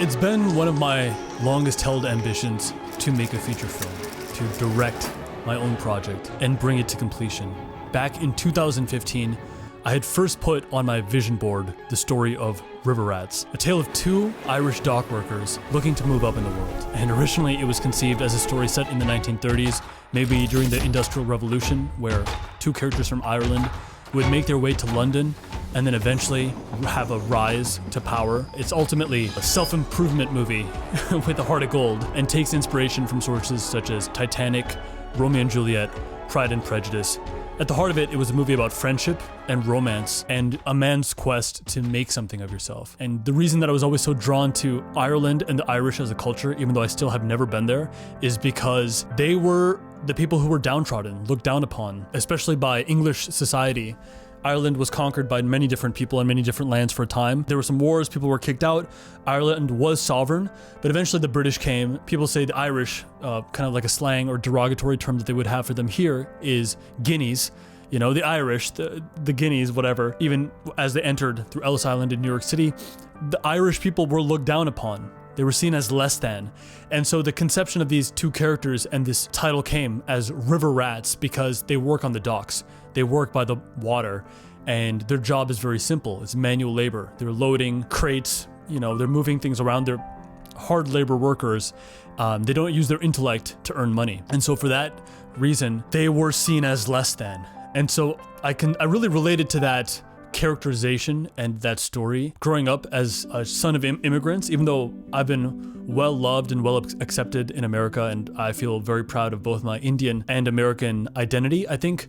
It's been one of my longest held ambitions to make a feature film, to direct my own project and bring it to completion. Back in 2015, I had first put on my vision board the story of River Rats, a tale of two Irish dock workers looking to move up in the world. And originally it was conceived as a story set in the 1930s, maybe during the Industrial Revolution, where two characters from Ireland would make their way to London and then eventually have a rise to power. It's ultimately a self-improvement movie with a heart of gold and takes inspiration from sources such as Titanic, Romeo and Juliet, Pride and Prejudice. At the heart of it, it was a movie about friendship and romance and a man's quest to make something of yourself. And the reason that I was always so drawn to Ireland and the Irish as a culture, even though I still have never been there, is because they were the people who were downtrodden, looked down upon, especially by English society. Ireland was conquered by many different people and many different lands for a time. There were some wars, people were kicked out. Ireland was sovereign, but eventually the British came. People say the Irish, kind of like a slang or derogatory term that they would have for them here, is guineas. You know, the Irish, the guineas, whatever. Even as they entered through Ellis Island in New York City, the Irish people were looked down upon. They were seen as less than. And so the conception of these two characters and this title came as River Rats because they work on the docks. They work by the water and their job is very simple. It's manual labor. They're loading crates, you know, they're moving things around. They're hard labor workers. They don't use their intellect to earn money. And so for that reason, they were seen as less than. And so I really related to that characterization and that story growing up as a son of immigrants. Even though I've been well loved and well accepted in America and I feel very proud of both my Indian and American identity, I think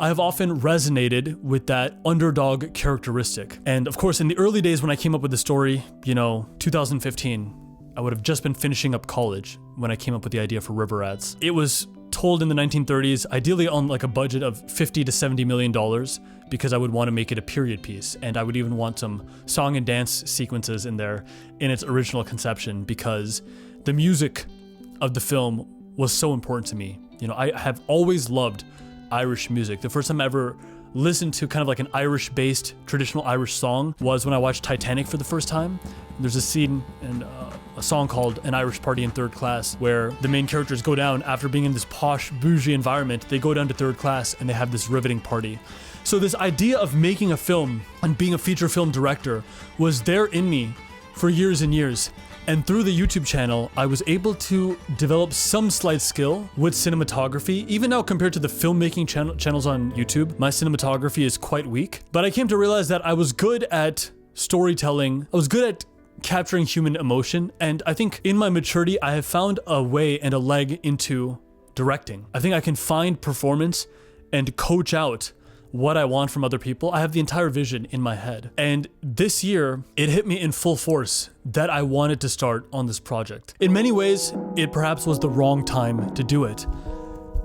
I have often resonated with that underdog characteristic. And of course, in the early days when I came up with the story, 2015, I would have just been finishing up college when I came up with the idea for River Rats. It was told in the 1930s, ideally on like a budget of $50 to $70 million, because I would want to make it a period piece. And I would even want some song and dance sequences in there in its original conception, because the music of the film was so important to me. I have always loved Irish music. The first time I ever listened to kind of like an Irish-based traditional Irish song was when I watched Titanic for the first time. There's a scene in a song called An Irish Party in Third Class where the main characters go down after being in this posh, bougie environment. They go down to third class and they have this riveting party. So this idea of making a film and being a feature film director was there in me for years and years. And through the YouTube channel, I was able to develop some slight skill with cinematography. Even now, compared to the filmmaking channels on YouTube, my cinematography is quite weak. But I came to realize that I was good at storytelling. I was good at capturing human emotion. And I think in my maturity, I have found a way and a leg into directing. I think I can find performance and coach out what I want from other people. I have the entire vision in my head. And this year, it hit me in full force that I wanted to start on this project. In many ways, it perhaps was the wrong time to do it.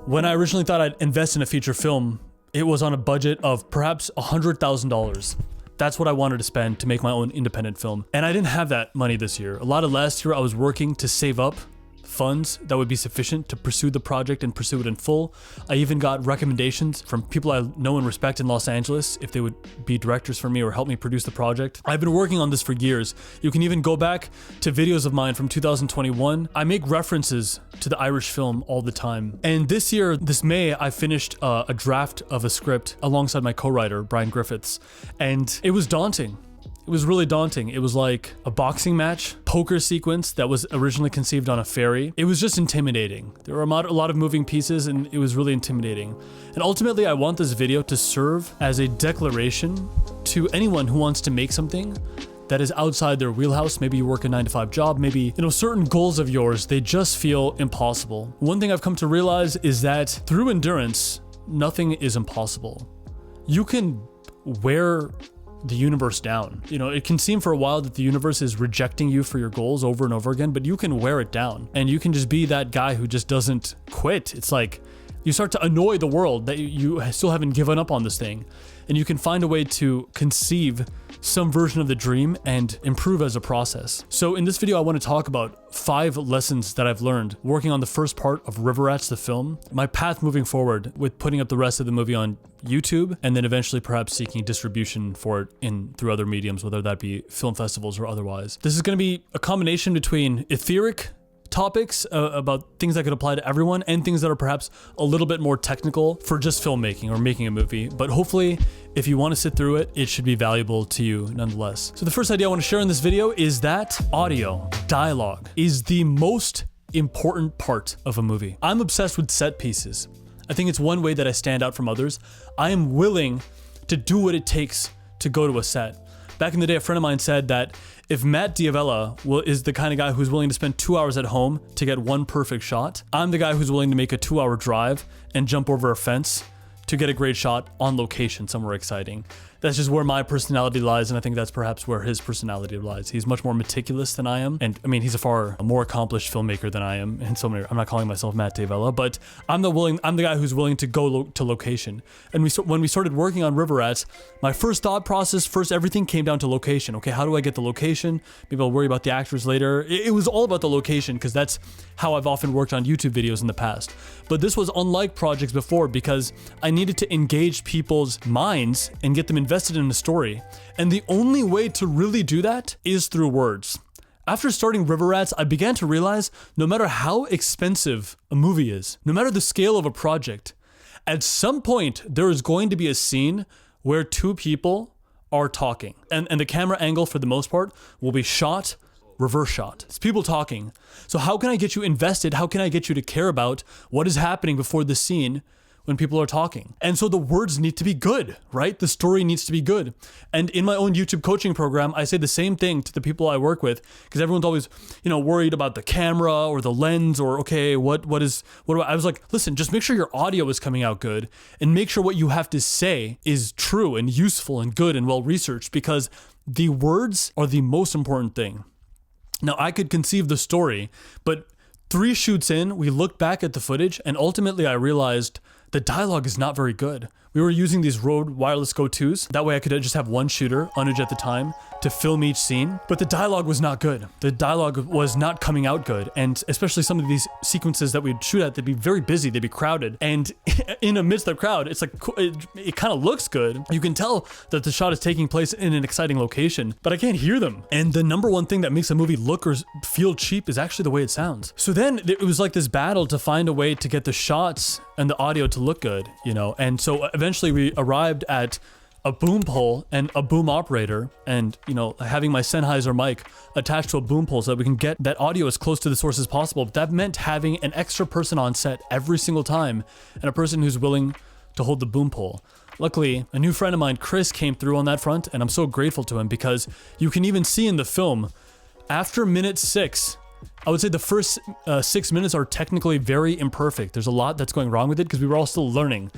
When I originally thought I'd invest in a feature film, it was on a budget of perhaps $100,000. That's what I wanted to spend to make my own independent film. And I didn't have that money this year. A lot of last year, I was working to save up funds that would be sufficient to pursue the project and pursue it in full. I even got recommendations from people I know and respect in Los Angeles if they would be directors for me or help me produce the project. I've been working on this for years. You can even go back to videos of mine from 2021. I make references to the Irish film all the time. And this year, this May, I finished a draft of a script alongside my co-writer, Brian Griffiths, and it was daunting. It was really daunting. It was like a boxing match, poker sequence that was originally conceived on a ferry. It was just intimidating. There were a lot of moving pieces and it was really intimidating. And ultimately, I want this video to serve as a declaration to anyone who wants to make something that is outside their wheelhouse. Maybe you work a 9-to-5 job, maybe, certain goals of yours, they just feel impossible. One thing I've come to realize is that through endurance, nothing is impossible. You can wear the universe down. It can seem for a while that the universe is rejecting you for your goals over and over again, but you can wear it down and you can just be that guy who just doesn't quit. It's like You start to annoy the world that you still haven't given up on this thing. And you can find a way to conceive some version of the dream and improve as a process. So in this video, I want to talk about 5 lessons that I've learned working on the first part of River Rats, the film, my path moving forward with putting up the rest of the movie on YouTube, and then eventually perhaps seeking distribution for it through other mediums, whether that be film festivals or otherwise. This is going to be a combination between etheric topics about things that could apply to everyone and things that are perhaps a little bit more technical for just filmmaking or making a movie. But hopefully, if you want to sit through it, it should be valuable to you nonetheless. So the first idea I want to share in this video is that audio, dialogue, is the most important part of a movie. I'm obsessed with set pieces. I think it's one way that I stand out from others. I am willing to do what it takes to go to a set. Back in the day, a friend of mine said that if Matt Diavella is the kind of guy who's willing to spend 2 hours at home to get one perfect shot, I'm the guy who's willing to make a 2-hour drive and jump over a fence to get a great shot on location somewhere exciting. That's just where my personality lies, and I think that's perhaps where his personality lies. He's much more meticulous than I am, and I mean, he's a far more accomplished filmmaker than I am. And so I'm not calling myself Matt Diavella, but I'm the guy who's willing to go to location. And when we started working on River Rats, my first thought process, everything came down to location. Okay, how do I get the location? Maybe I'll worry about the actors later. It was all about the location because that's how I've often worked on YouTube videos in the past. But this was unlike projects before because I needed to engage people's minds and get them invested in a story. And the only way to really do that is through words. After starting River Rats, I began to realize no matter how expensive a movie is, no matter the scale of a project, at some point there is going to be a scene where 2 people are talking. And the camera angle, for the most part, will be shot reverse shot. It's people talking. So how can I get you invested? How can I get you to care about what is happening before the scene when people are talking? And so the words need to be good, right? The story needs to be good. And in my own YouTube coaching program, I say the same thing to the people I work with because everyone's always, worried about the camera or the lens or, okay, what I was like, listen, just make sure your audio is coming out good and make sure what you have to say is true and useful and good and well researched because the words are the most important thing. Now, I could conceive the story, but 3 shoots in, we looked back at the footage, and ultimately I realized the dialogue is not very good. We were using these Rode wireless Go-2s. That way I could just have one shooter, Anuj at the time, to film each scene. But the dialogue was not good. The dialogue was not coming out good. And especially some of these sequences that we'd shoot at, they'd be very busy, they'd be crowded. And in amidst the crowd, it's like, it kind of looks good. You can tell that the shot is taking place in an exciting location, but I can't hear them. And the number one thing that makes a movie look or feel cheap is actually the way it sounds. So then it was like this battle to find a way to get the shots and the audio to look good, And so eventually we arrived at a boom pole and a boom operator and, having my Sennheiser mic attached to a boom pole so that we can get that audio as close to the source as possible. But that meant having an extra person on set every single time and a person who's willing to hold the boom pole. Luckily, a new friend of mine, Chris, came through on that front, and I'm so grateful to him because you can even see in the film, after minute 6, I would say the first 6 minutes are technically very imperfect. There's a lot that's going wrong with it because we were all still learning.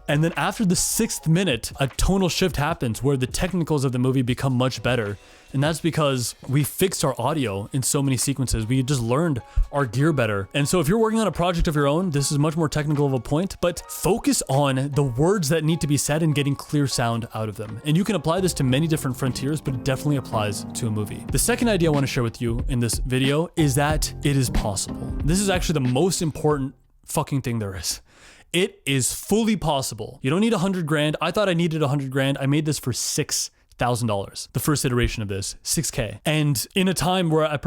And then after the 6th minute, a tonal shift happens where the technicals of the movie become much better. And that's because we fixed our audio in so many sequences. We just learned our gear better. And so if you're working on a project of your own, this is much more technical of a point, but focus on the words that need to be said and getting clear sound out of them. And you can apply this to many different frontiers, but it definitely applies to a movie. The second idea I want to share with you in this video is that it is possible. This is actually the most important fucking thing there is. It is fully possible. You don't need 100 grand. I thought I needed 100 grand. I made this for $6,000. The first iteration of this, 6K. And in a time where I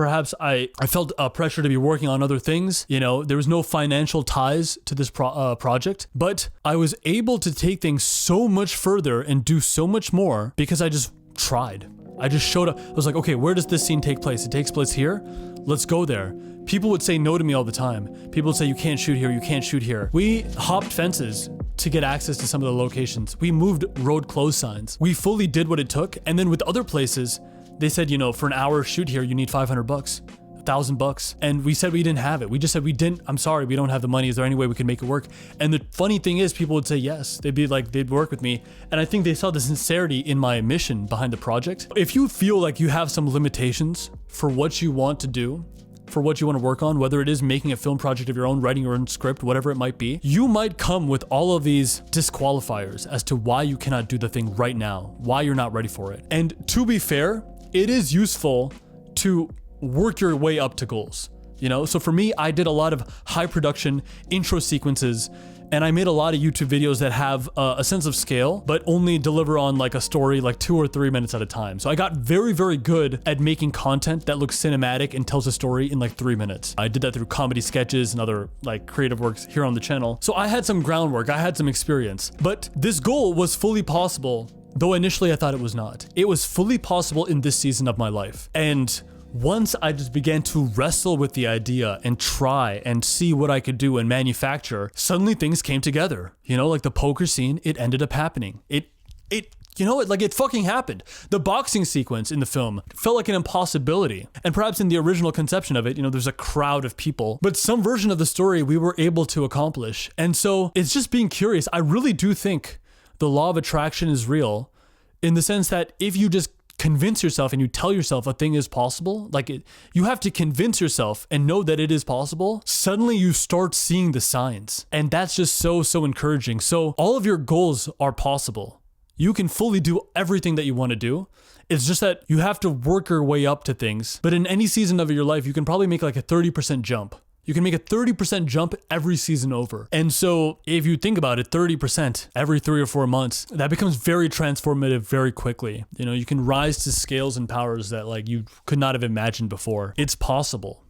felt pressure to be working on other things, there was no financial ties to this project, but I was able to take things so much further and do so much more because I just tried. I just showed up. I was like, okay, where does this scene take place? It takes place here. Let's go there. People would say no to me all the time. People would say, you can't shoot here, you can't shoot here. We hopped fences to get access to some of the locations. We moved road close signs. We fully did what it took. And then with other places, they said, for an hour shoot here, you need $500, $1,000. And we said we didn't have it. We just said I'm sorry, we don't have the money. Is there any way we can make it work? And the funny thing is, people would say yes. They'd work with me. And I think they saw the sincerity in my mission behind the project. If you feel like you have some limitations for what you want to do, for what you want to work on, whether it is making a film project of your own, writing your own script, whatever it might be, you might come with all of these disqualifiers as to why you cannot do the thing right now, why you're not ready for it. And to be fair, it is useful to work your way up to goals. You know, so for me, I did a lot of high production intro sequences, and I made a lot of YouTube videos that have a sense of scale, but only deliver on like a story like 2 or 3 minutes at a time. So I got very, very good at making content that looks cinematic and tells a story in like 3 minutes. I did that through comedy sketches and other like creative works here on the channel. So I had some groundwork, I had some experience, but this goal was fully possible, though initially I thought it was not. It was fully possible in this season of my life. And once I just began to wrestle with the idea and try and see what I could do and manufacture, suddenly things came together. You know, like the poker scene, it ended up happening. It fucking happened. The boxing sequence in the film felt like an impossibility. And perhaps in the original conception of it, you know, there's a crowd of people, but some version of the story we were able to accomplish. And so it's just being curious. I really do think the law of attraction is real, in the sense that if you just convince yourself and you tell yourself a thing is possible, you have to convince yourself and know that it is possible, suddenly you start seeing the signs. And that's just so encouraging. So all of your goals are possible. You can fully do everything that you want to do. It's just that you have to work your way up to things. But in any season of your life, you can probably make like a 30% jump. You can make a 30% jump every season over. And so if you think about it, 30% every 3 or 4 months, that becomes very transformative very quickly. You know, you can rise to scales and powers that like you could not have imagined before. It's possible.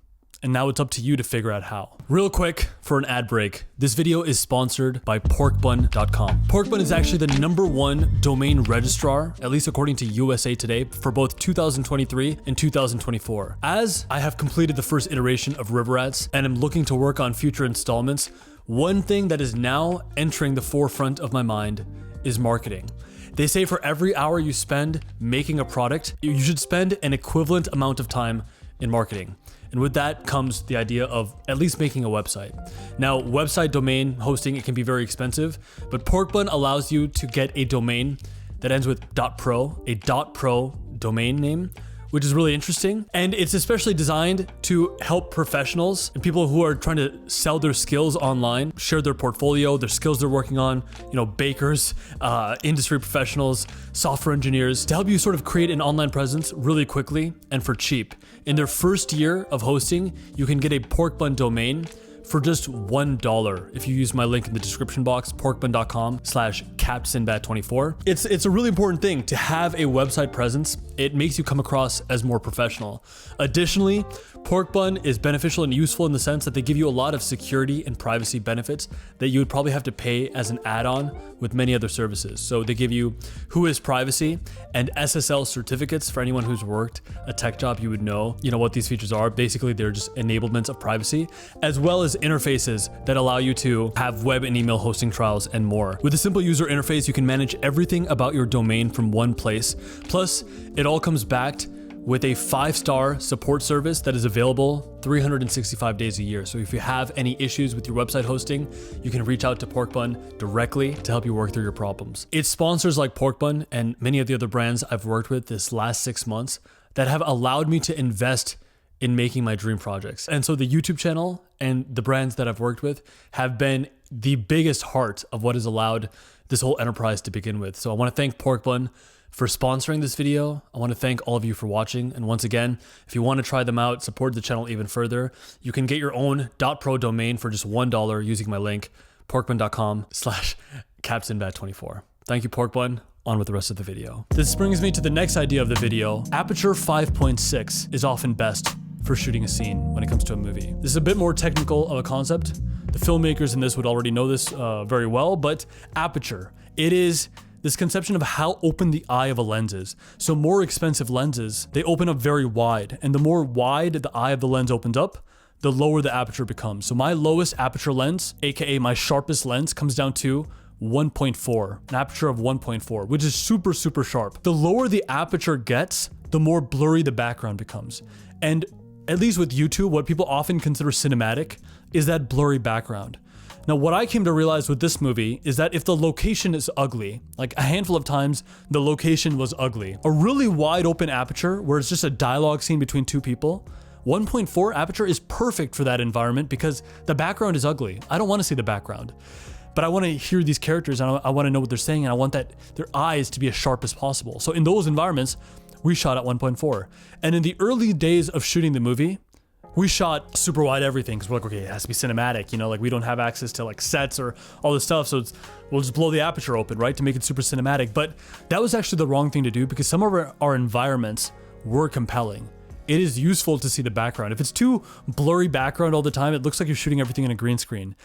And now it's up to you to figure out how. Real quick, for an ad break, this video is sponsored by porkbun.com. Porkbun is actually the #1 domain registrar, at least according to USA Today, for both 2023 and 2024. As I have completed the first iteration of River Rats and am looking to work on future installments, one thing that is now entering the forefront of my mind is marketing. They say for every hour you spend making a product, you should spend an equivalent amount of time in marketing. And with that comes the idea of at least making a website. Now, website domain hosting, it can be very expensive, but Porkbun allows you to get a domain that ends with .pro, a .pro domain name, which is really interesting. And it's especially designed to help professionals and people who are trying to sell their skills online, share their portfolio, their skills they're working on, you know, bakers, industry professionals, software engineers, to help you sort of create an online presence really quickly and for cheap. In their first year of hosting, you can get a Porkbun domain for just $1 if you use my link in the description box, porkbun.com/capsinbat24. It's a really important thing to have a website presence. It makes you come across as more professional. Additionally, Porkbun is beneficial and useful in the sense that they give you a lot of security and privacy benefits that you would probably have to pay as an add-on with many other services. So they give you Whois privacy and SSL certificates. For anyone who's worked a tech job, you would know, what these features are. Basically, they're just enablements of privacy, as well as interfaces that allow you to have web and email hosting trials and more. With a simple user interface, you can manage everything about your domain from one place. Plus, it all comes backed with a 5-star support service that is available 365 days a year. So if you have any issues with your website hosting, you can reach out to Porkbun directly to help you work through your problems. It's sponsors like Porkbun and many of the other brands I've worked with this last 6 months that have allowed me to invest in making my dream projects. And so the YouTube channel and the brands that I've worked with have been the biggest heart of what has allowed this whole enterprise to begin with. So I want to thank Porkbun for sponsoring this video. I want to thank all of you for watching. And once again, if you want to try them out, support the channel even further, you can get your own .pro domain for just $1 using my link, porkbun.com/capsinbat24. Thank you, Porkbun. On with the rest of the video. This brings me to the next idea of the video. Aperture 5.6 is often best for shooting a scene when it comes to a movie. This is a bit more technical of a concept. The filmmakers in this would already know this very well, but aperture, it is this conception of how open the eye of a lens is. So more expensive lenses, they open up very wide, and the more wide the eye of the lens opens up, the lower the aperture becomes. So my lowest aperture lens, aka my sharpest lens, comes down to 1.4, an aperture of 1.4, which is super, super sharp. The lower the aperture gets, the more blurry the background becomes. And at least with YouTube, what people often consider cinematic is that blurry background. Now, what I came to realize with this movie is that if the location is ugly, like a handful of times, the location was ugly. A really wide open aperture where it's just a dialogue scene between two people 1.4 aperture is perfect for that environment because the background is ugly. I don't want to see the background, but I want to hear these characters and I want to know what they're saying, and I want their eyes to be as sharp as possible. So in those environments, we shot at 1.4. And in the early days of shooting the movie, we shot super wide everything because we're like, okay, it has to be cinematic, you know, like we don't have access to like sets or all this stuff, so we'll just blow the aperture open, right, to make it super cinematic. But that was actually the wrong thing to do because some of our environments were compelling. It is useful to see the background. If it's too blurry background all the time, it looks like you're shooting everything in a green screen.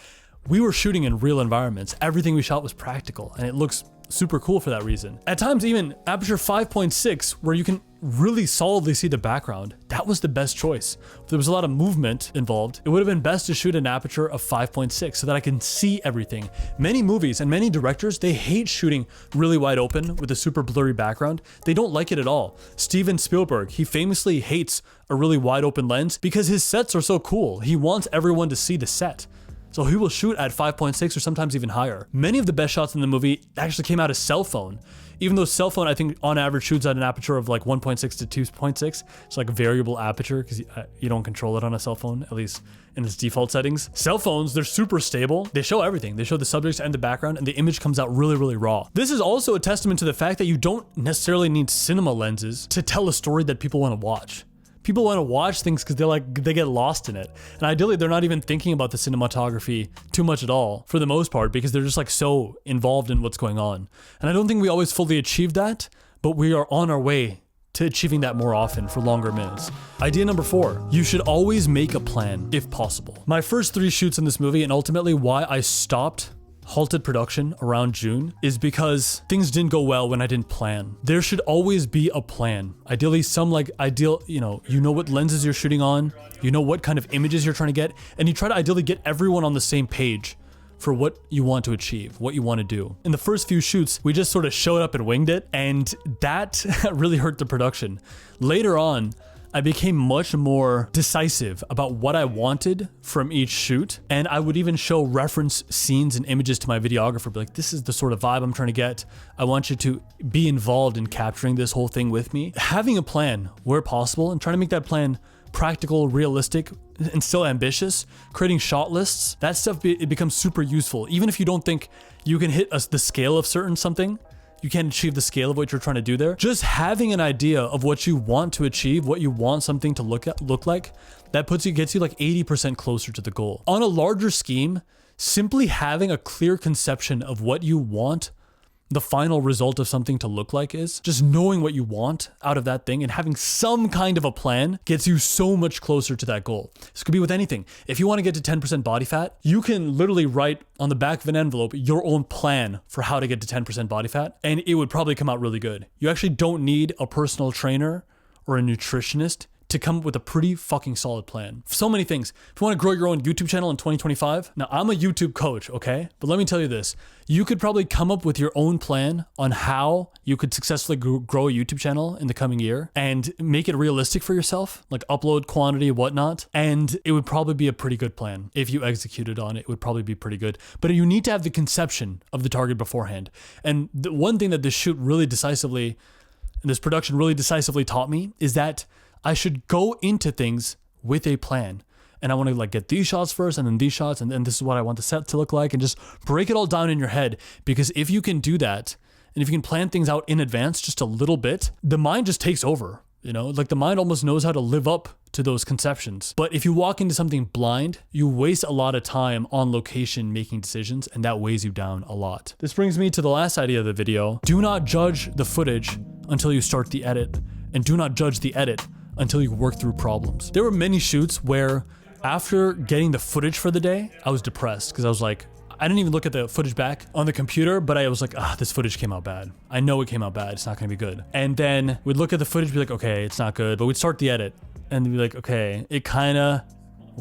We were shooting in real environments. Everything we shot was practical, and it looks super cool for that reason. At times, even aperture 5.6, where you can really solidly see the background, that was the best choice. If there was a lot of movement involved, it would have been best to shoot an aperture of 5.6 so that I can see everything. Many movies and many directors, they hate shooting really wide open with a super blurry background. They don't like it at all. Steven Spielberg, he famously hates a really wide open lens because his sets are so cool. He wants everyone to see the set. So he will shoot at 5.6 or sometimes even higher. Many of the best shots in the movie actually came out of cell phone. Even though cell phone, I think on average shoots at an aperture of like 1.6 to 2.6. It's like a variable aperture because you don't control it on a cell phone, at least in its default settings. Cell phones, they're super stable. They show everything. They show the subjects and the background, and the image comes out really, really raw. This is also a testament to the fact that you don't necessarily need cinema lenses to tell a story that people want to watch. People want to watch things because they get lost in it. And ideally, they're not even thinking about the cinematography too much at all, for the most part, because they're just like so involved in what's going on. And I don't think we always fully achieve that, but we are on our way to achieving that more often for longer minutes. Idea number 4, you should always make a plan if possible. My first 3 shoots in this movie, and ultimately why I halted production around June, is because things didn't go well when I didn't plan. There should always be a plan. Ideally, you know what lenses you're shooting on, you know what kind of images you're trying to get, and you try to ideally get everyone on the same page for what you want to achieve, what you want to do. In the first few shoots, we just sort of showed up and winged it, and that really hurt the production. Later on, I became much more decisive about what I wanted from each shoot, and I would even show reference scenes and images to my videographer, be like, this is the sort of vibe I'm trying to get. I want you to be involved in capturing this whole thing with me. Having a plan where possible and trying to make that plan practical, realistic, and still ambitious, creating shot lists, that stuff, it becomes super useful. Even if you don't think you can hit the scale of something, you can't achieve the scale of what you're trying to do there. Just having an idea of what you want to achieve, what you want something to look like, that gets you like 80% closer to the goal. On a larger scheme, simply having a clear conception of what you want the final result of something to look like is, just knowing what you want out of that thing and having some kind of a plan gets you so much closer to that goal. This could be with anything. If you want to get to 10% body fat, you can literally write on the back of an envelope your own plan for how to get to 10% body fat, and it would probably come out really good. You actually don't need a personal trainer or a nutritionist to come up with a pretty fucking solid plan. So many things. If you want to grow your own YouTube channel in 2025, now I'm a YouTube coach, okay? But let me tell you this, you could probably come up with your own plan on how you could successfully grow a YouTube channel in the coming year and make it realistic for yourself, like upload quantity, whatnot, and it would probably be a pretty good plan. If you executed on it, it would probably be pretty good. But you need to have the conception of the target beforehand. And the one thing that this production really decisively taught me is that I should go into things with a plan. And I want to like get these shots first and then these shots and then this is what I want the set to look like, and just break it all down in your head. Because if you can do that, and if you can plan things out in advance just a little bit, the mind just takes over. You know, like the mind almost knows how to live up to those conceptions. But if you walk into something blind, you waste a lot of time on location making decisions, and that weighs you down a lot. This brings me to the last idea of the video. Do not judge the footage until you start the edit, and do not judge the edit until you work through problems. There were many shoots where after getting the footage for the day, I was depressed because I was like, I didn't even look at the footage back on the computer, but I was like, this footage came out bad. I know it came out bad. It's not gonna be good. And then we'd look at the footage, be like, okay, it's not good. But we'd start the edit and be like, okay, it kinda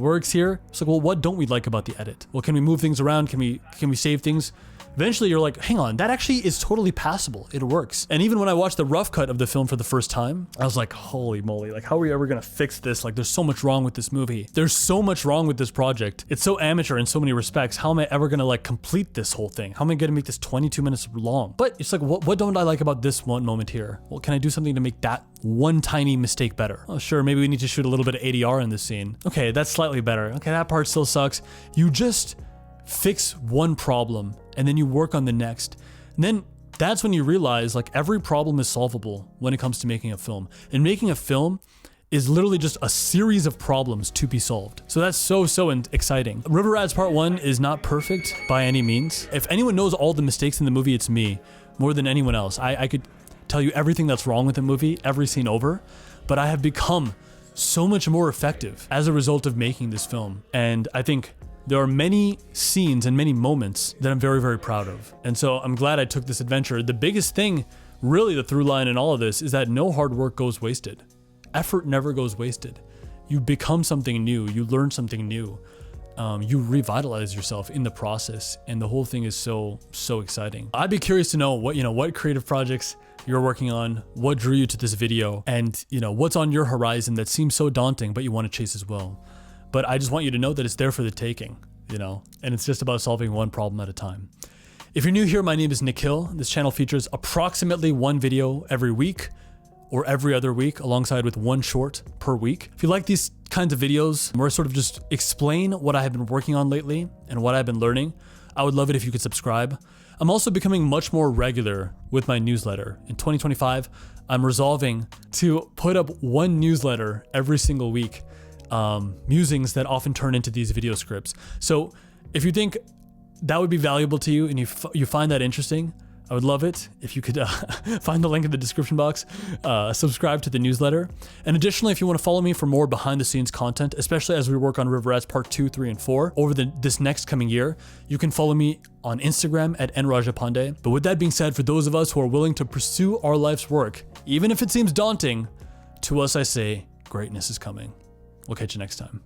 works here. It's like, well, what don't we like about the edit? Well, can we move things around? Can we save things? Eventually you're like, hang on, that actually is totally passable. It works. And even when I watched the rough cut of the film for the first time, I was like, holy moly, like how are we ever gonna fix this? Like there's so much wrong with this movie. There's so much wrong with this project. It's so amateur in so many respects. How am I ever gonna like complete this whole thing? How am I gonna make this 22 minutes long? But it's like, what don't I like about this one moment here? Well, can I do something to make that one tiny mistake better? Oh, sure, maybe we need to shoot a little bit of ADR in this scene. Okay, that's slightly better. Okay, that part still sucks. You just fix one problem and then you work on the next. And then that's when you realize like every problem is solvable when it comes to making a film. And making a film is literally just a series of problems to be solved. So that's so exciting. River Rats Part 1 is not perfect by any means. If anyone knows all the mistakes in the movie, it's me more than anyone else. I could tell you everything that's wrong with the movie, every scene over, but I have become so much more effective as a result of making this film. And I think there are many scenes and many moments that I'm very proud of. And so I'm glad I took this adventure. The biggest thing, really the through line in all of this, is that no hard work goes wasted. Effort never goes wasted. You become something new, you learn something new, you revitalize yourself in the process, and the whole thing is so exciting. I'd be curious to know what creative projects you're working on, what drew you to this video, and what's on your horizon that seems so daunting but you want to chase as well. But I just want you to know that it's there for the taking, and it's just about solving one problem at a time. If you're new here, my name is Nikhil. This channel features approximately one video every week or every other week, alongside with one short per week. If you like these kinds of videos where I sort of just explain what I have been working on lately and what I've been learning, I would love it if you could subscribe. I'm also becoming much more regular with my newsletter. In 2025, I'm resolving to put up one newsletter every single week. Musings that often turn into these video scripts. So if you think that would be valuable to you and you find that interesting, I would love it if you could find the link in the description box, subscribe to the newsletter. And additionally, if you want to follow me for more behind the scenes content, especially as we work on River Rats Part 2, 3, and 4 over this next coming year, you can follow me on Instagram at nrajapande. But with that being said, for those of us who are willing to pursue our life's work, even if it seems daunting, to us I say, greatness is coming. We'll catch you next time.